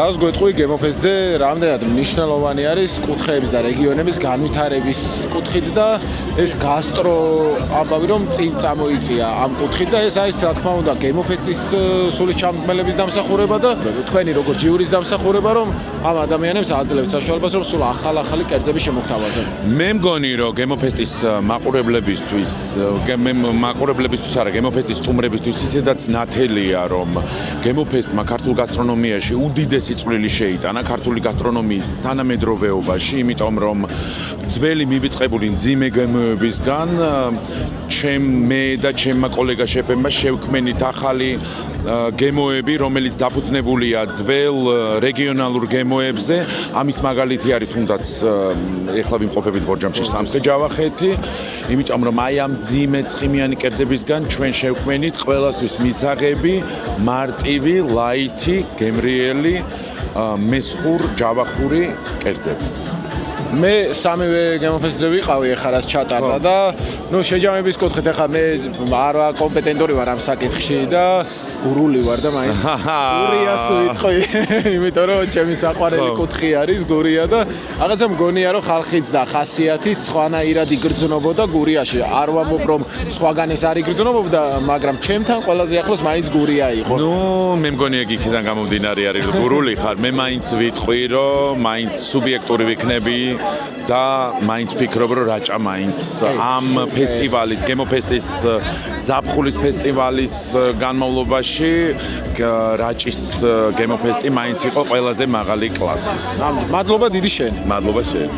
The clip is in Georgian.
Ას გვეტყვი გემოფესტზე რამდენად მნიშვნელოვანი არის კუთხეების და რეგიონების განვითარების კუთხით და ეს გასტრო ამბავი რომ წინ წამოიწია ამ კუთხით და ეს არის რა თქმა უნდა გემოფესტის სულისჩამდგმელების დამსახურება და თქვენი როგორც ჯიურის დამსახურება რომ ამ ადამიანებს აძლევს საშუალებას რომ სულ ახალი კერძები შემოგთავაზონ. მე მგონი რომ გემოფესტის მაყურებლებისთვის არა გემოფესტის სტუმრებისთვის ისედაც ნათელია რომ გემოფესტმა ქართულ გასტრონომიაში უდიდესი წვლილი შეიტანა ქართული გასტრონომიის თანამედროვეობაში, იმიტომ რომ ძველი მივიწყებული მძიმე გემოებისგან მე და ჩემმა კოლეგა შეფებმა შევქმნით ახალი გემოები, რომელიც დაფუძნებულია ძველ რეგიონალურ გემოებზე. ამის მაგალითი არის თუნდაც ეხლა ვიმყოფებით ბორჯომში სამცხე-ჯავახეთი, იმიტომ რომ აი ამ მძიმე ცხიმიანი კერძებისგან ჩვენ შევქმნით ყველასთვის მისაღები, მარტივი, ლაითი, გემრიელი, მესხურ, ჯავახური კერძები. მე სამივე გემოფესტზე ვიყავი ახლა რაც ჩატარდა და შეჯამების კუთხით ახლა მე არა კომპეტენტური ვარ ამ საკითხში და გურული ვარ და მაინც გურიას ვიწყო, იმიტომ რომ ჩემი საყვარელი კუთხე არის გურია და რაღაცა მგონია რომ ხალხიც და ხასიათიც სხვანაირად იგრძნობოდა გურიაში. არ ვამბობ რომ სხვაგან ეს არ იგრძნობოდა, მაგრამ ჩემთან ყველაზე ახლოს მაინც გურია იყო. მე მგონი ეგ იქიდან გამომდინარე არის რომ გურული ხარ. მე მაინც ვიტყვი რომ მაინც სუბიექტური ვიქნები და მაინც ფიქრობ რომ რაჭა მაინც ამ ფესტივალის გემოფესტის ზაფხულის ფესტივალის განმავლობაში რაჭის გემოფესტი მაინც იყო ყველაზე მაღალი კლასის. მადლობა დიდი შენ. მადლობა შენ.